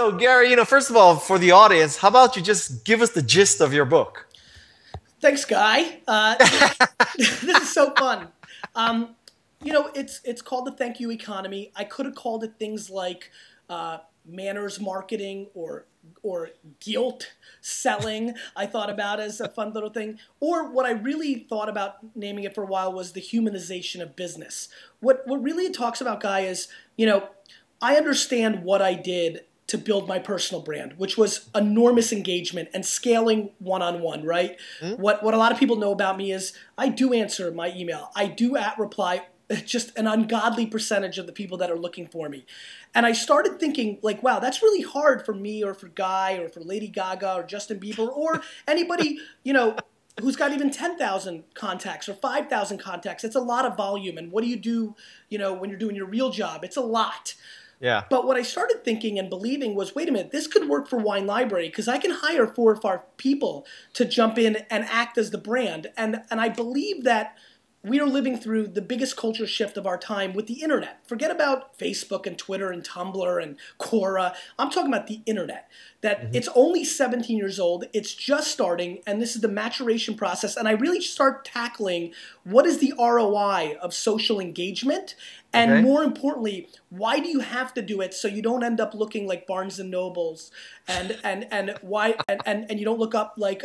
So, Gary, first of all, for the audience, how about you just give us the gist of your book? Thanks, Guy. This is so fun. It's called the Thank You Economy. I could have called it things like manners marketing or guilt selling. I thought about as a fun little thing. Or what I really thought about naming it for a while was the humanization of business. What really it talks about, Guy, is I understand what I did to build my personal brand, which was enormous engagement and scaling one-on-one, right? What a lot of people know about me is I do answer my email. I do reply just an ungodly percentage of the people that are looking for me. And I started thinking like, wow, that's really hard for me or for Guy or for Lady Gaga or Justin Bieber or anybody, who's got even 10,000 contacts or 5,000 contacts. It's a lot of volume. And what do you do, when you're doing your real job? It's a lot. Yeah. But what I started thinking and believing was, wait a minute, this could work for Wine Library because I can hire 4 or 5 people to jump in and act as the brand. And I believe that we are living through the biggest culture shift of our time with the internet. Forget about Facebook and Twitter and Tumblr and Quora. I'm talking about the internet. That it's only 17 years old. It's just starting, and this is the maturation process. And I really start tackling what is the ROI of social engagement, and more importantly, why do you have to do it so you don't end up looking like Barnes and Nobles, and why and you don't look up like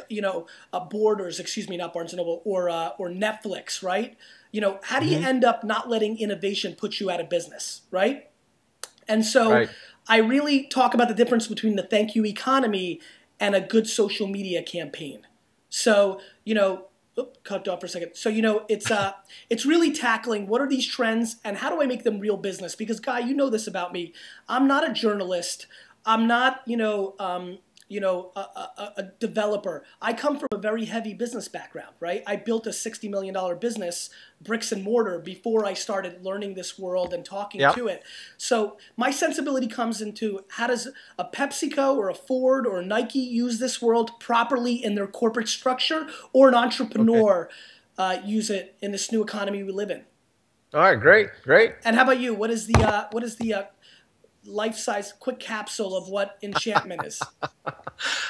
Borders, excuse me, not Barnes and Noble, or Netflix, right? How do you end up not letting innovation put you out of business, right? And so I really talk about the difference between the thank you economy and a good social media campaign. So cut off for a second. So it's really tackling what are these trends and how do I make them real business? Because Guy, you know this about me. I'm not a journalist. I'm not a developer. I come from a very heavy business background, right? I built a $60 million business, bricks and mortar, before I started learning this world and talking to it. So my sensibility comes into how does a PepsiCo or a Ford or a Nike use this world properly in their corporate structure, or an entrepreneur use it in this new economy we live in. All right, great. And how about you? What is the life-size quick capsule of what enchantment is?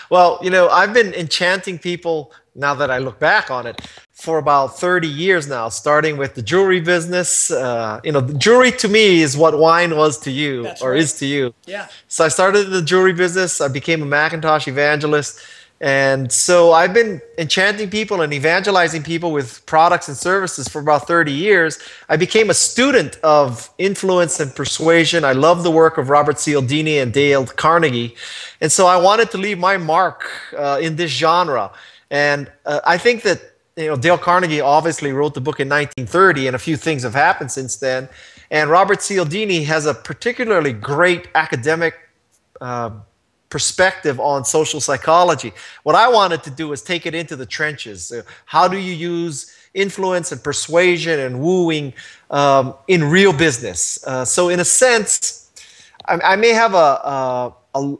Well, I've been enchanting people, now that I look back on it, for about 30 years now, starting with the jewelry business. The jewelry to me is what wine was to you. That's or right. is to you. Yeah. So I started the jewelry business. I became a Macintosh evangelist. And so I've been enchanting people and evangelizing people with products and services for about 30 years. I became a student of influence and persuasion. I love the work of Robert Cialdini and Dale Carnegie. And so I wanted to leave my mark in this genre. And I think that Dale Carnegie obviously wrote the book in 1930, and a few things have happened since then. And Robert Cialdini has a particularly great academic perspective on social psychology. What I wanted to do is take it into the trenches. How do you use influence and persuasion and wooing in real business? So in a sense, I may have a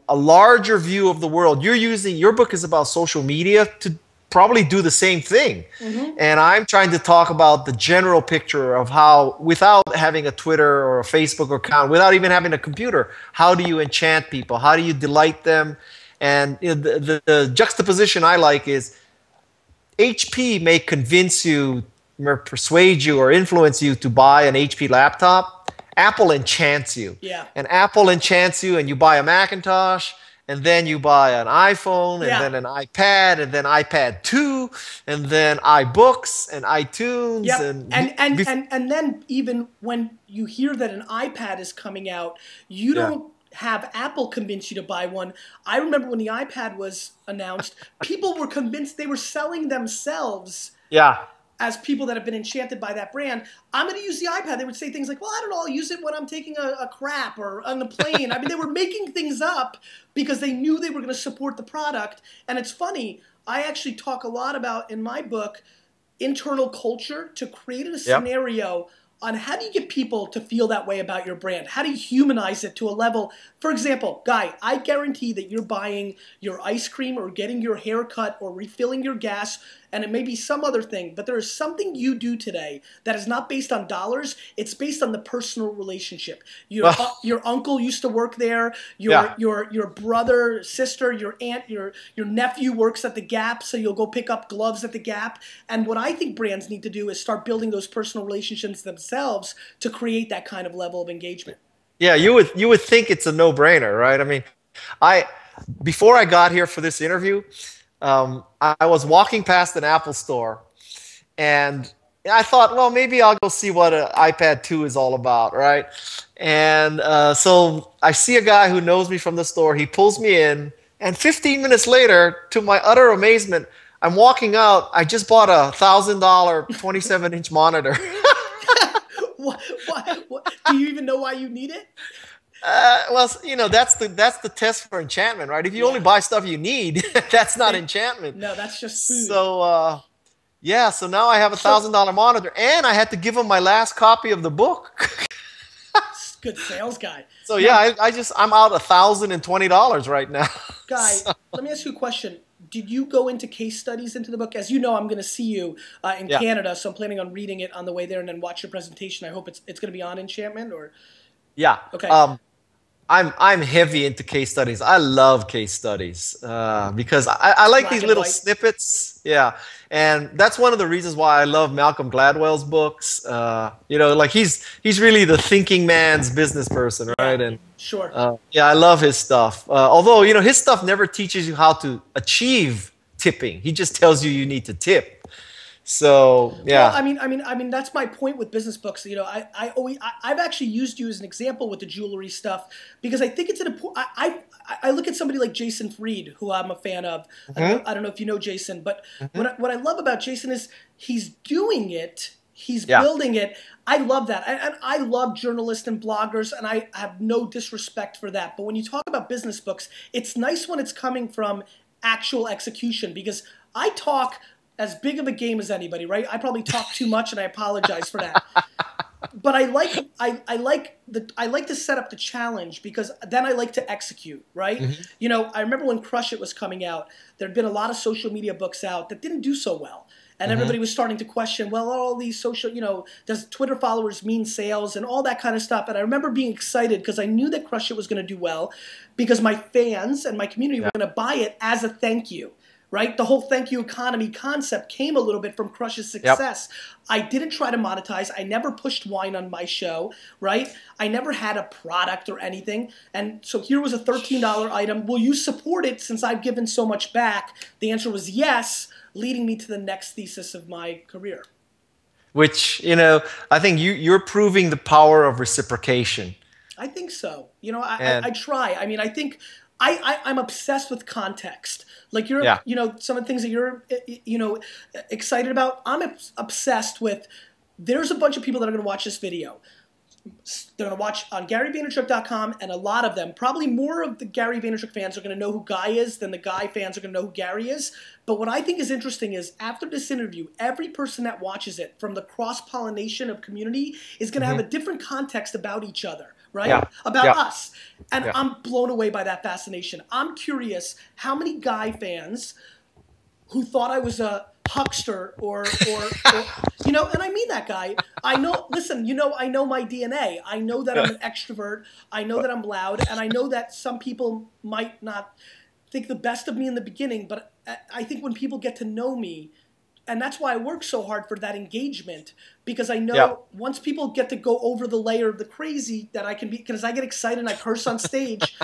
larger view of the world. Your book is about social media to probably do the same thing. And I'm trying to talk about the general picture of how, without having a Twitter or a Facebook account, without even having a computer, how do you enchant people? How do you delight them? And the juxtaposition I like is HP may convince you, or persuade you, or influence you to buy an HP laptop. Apple enchants you. Yeah. And Apple enchants you, and you buy a Macintosh, and then you buy an iPhone, and then an iPad, and then iPad 2, and then iBooks and iTunes. Yep. And then even when you hear that an iPad is coming out, you don't have Apple convince you to buy one. I remember when the iPad was announced, people were convinced they were selling themselves. Yeah. As people that have been enchanted by that brand, I'm going to use the iPad. They would say things like, well, I don't know, I'll use it when I'm taking a crap or on the plane. I mean, they were making things up because they knew they were going to support the product. And it's funny, I actually talk a lot about, in my book, internal culture to create a scenario on how do you get people to feel that way about your brand? How do you humanize it to a level? For example, Guy, I guarantee that you're buying your ice cream or getting your hair cut or refilling your gas and it may be some other thing, but there is something you do today that is not based on dollars. It's based on the personal relationship. Your uncle used to work there. Your brother, sister, your aunt, your nephew works at the Gap, so you'll go pick up gloves at the Gap. And what I think brands need to do is start building those personal relationships themselves to create that kind of level of engagement. Yeah, you would think it's a no-brainer, right? I mean, I before I got here for this interview, I was walking past an Apple store, and I thought, well, maybe I'll go see what an iPad 2 is all about, right? And so I see a guy who knows me from the store. He pulls me in, and 15 minutes later, to my utter amazement, I'm walking out. I just bought a $1,000 27-inch monitor. What? Do you even know why you need it? Well, that's the test for enchantment, right? If you only buy stuff you need, that's not enchantment. No, that's just food. So, yeah, so now I have a $1,000 monitor, and I had to give him my last copy of the book. Good sales guy. So yeah, I'm out $1,020 right now. Guy, let me ask you a question. Did you go into case studies into the book? As you know, I'm going to see you in Canada, so I'm planning on reading it on the way there and then watch your presentation. I hope it's going to be on enchantment, or yeah. Okay. I'm heavy into case studies. I love case studies because I like these little snippets. Yeah, and that's one of the reasons why I love Malcolm Gladwell's books. Like he's really the thinking man's business person, right? And sure. I love his stuff. Although his stuff never teaches you how to achieve tipping. He just tells you need to tip. So yeah. Well, I mean, that's my point with business books. I've actually used you as an example with the jewelry stuff because I think it's an important. I look at somebody like Jason Fried, who I'm a fan of. I don't know if you know Jason, but what I love about Jason is he's doing it. He's building it. I love that. And I love journalists and bloggers, and I have no disrespect for that. But when you talk about business books, it's nice when it's coming from actual execution because I talk as big of a game as anybody, right? I probably talk too much, and I apologize for that. But I like to set up the challenge because then I like to execute, right? I remember when Crush It was coming out, there'd been a lot of social media books out that didn't do so well. And everybody was starting to question, well, all these social, does Twitter followers mean sales and all that kind of stuff. And I remember being excited because I knew that Crush It was going to do well because my fans and my community were going to buy it as a thank you. Right? The whole thank you economy concept came a little bit from Crush's success. I didn't try to monetize. I never pushed wine on my show, right? I never had a product or anything. And so here was a $13 item. Will you support it since I've given so much back? The answer was yes, leading me to the next thesis of my career. Which, I think you're proving the power of reciprocation. I think so. I try. I mean, I think I'm obsessed with context. Like some of the things that you're, excited about. I'm obsessed with. There's a bunch of people that are going to watch this video. They're going to watch on GaryVaynerchuk.com, and a lot of them, probably more of the Gary Vaynerchuk fans, are going to know who Guy is than the Guy fans are going to know who Gary is. But what I think is interesting is after this interview, every person that watches it, from the cross-pollination of community, is going to have a different context about each other. Right? About us. And I'm blown away by that fascination. I'm curious how many Guy fans who thought I was a huckster or and I mean that, Guy. I know, listen, I know my DNA. I know that I'm an extrovert. I know that I'm loud. And I know that some people might not think the best of me in the beginning. But I think when people get to know me, and that's why I work so hard for that engagement, because I know once people get to go over the layer of the crazy that I can be, because I get excited and I curse on stage,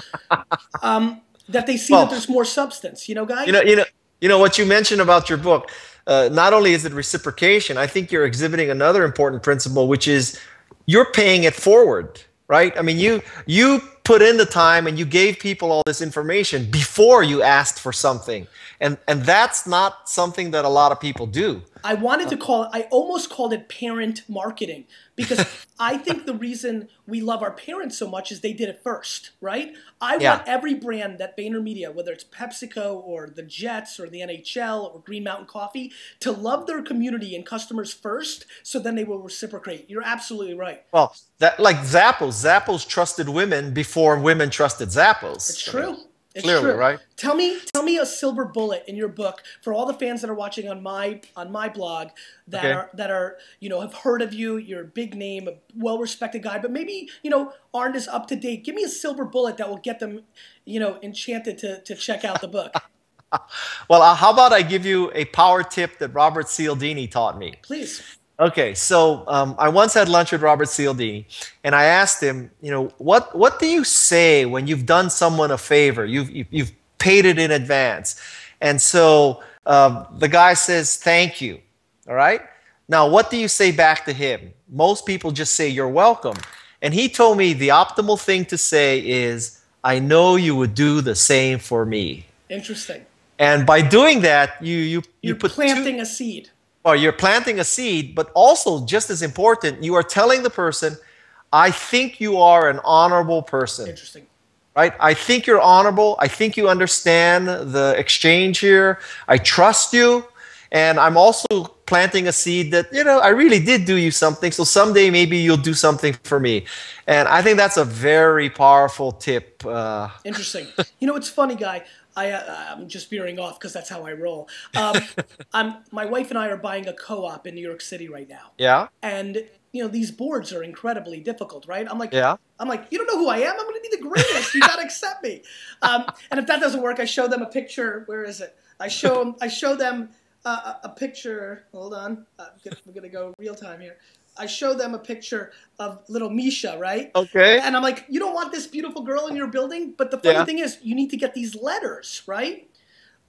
that they see that there's more substance, Guy? What you mentioned about your book, not only is it reciprocation, I think you're exhibiting another important principle, which is you're paying it forward, right? I mean, you put in the time and you gave people all this information before you asked for something. And that's not something that a lot of people do. I wanted to call it, I almost called it parent marketing, because I think the reason we love our parents so much is they did it first, right? I want every brand that VaynerMedia, whether it's PepsiCo or the Jets or the NHL or Green Mountain Coffee, to love their community and customers first, so then they will reciprocate. You're absolutely right. Well, that like Zappos. Zappos trusted women before women trusted Zappos. It's true. It's Clearly, true. right? Tell me a silver bullet in your book for all the fans that are watching on my blog Okay. that are have heard of you. You're a big name, a well-respected guy, but maybe aren't as up to date. Give me a silver bullet that will get them enchanted to check out the book. Well, how about I give you a power tip that Robert Cialdini taught me? Please. Okay, so I once had lunch with Robert Cialdini, and I asked him, what do you say when you've done someone a favor? You've paid it in advance, and so the guy says thank you. All right. Now, what do you say back to him? Most people just say you're welcome, and he told me the optimal thing to say is, I know you would do the same for me. Interesting. And by doing that, you You're put planting a seed. or you're planting a seed, but also just as important, you are telling the person, I think you are an honorable person. Interesting. Right? I think you're honorable. I think you understand the exchange here. I trust you. And I'm also planting a seed that, I really did do you something. So someday maybe you'll do something for me. And I think that's a very powerful tip. Interesting. It's funny, Guy. I'm just veering off because that's how I roll. My wife and I are buying a co-op in New York City right now. Yeah. And these boards are incredibly difficult, right? Yeah. I'm like, you don't know who I am? I'm going to be the greatest. You got to accept me. And if that doesn't work, I show them a picture. Where is it? I show them a picture. Hold on. We're going to go real time here. I show them a picture of little Misha, right? Okay. And I'm like, you don't want this beautiful girl in your building? But the funny thing is, you need to get these letters, right?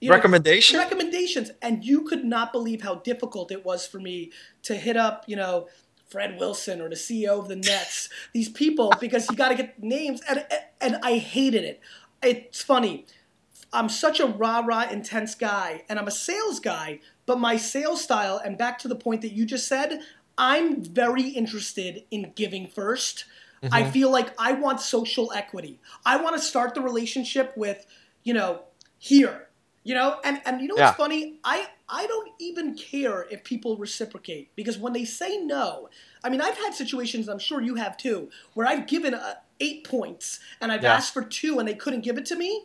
Recommendation? Recommendations. And you could not believe how difficult it was for me to hit up, Fred Wilson or the CEO of the Nets, these people, because you got to get names. And I hated it. It's funny. I'm such a rah-rah intense guy, and I'm a sales guy, but my sales style, and back to the point that you just said, I'm very interested in giving first. Mm-hmm. I feel like I want social equity. I want to start the relationship with, here. And what's funny? I don't even care if people reciprocate, because when they say no, I mean, I've had situations, I'm sure you have too, where I've given 8 points and I've asked for 2 and they couldn't give it to me.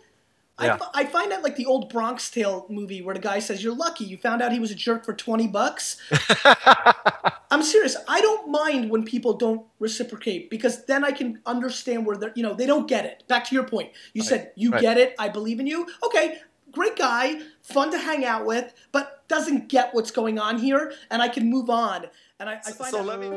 I find that like the old Bronx Tale movie where the guy says, you're lucky you found out he was a jerk for $20. I'm serious. I don't mind when people don't reciprocate, because then I can understand where they're, they don't get it. Back to your point. You said, you get it. I believe in you. Okay. Great guy, fun to hang out with, but doesn't get what's going on here, and I can move on. And I find so let me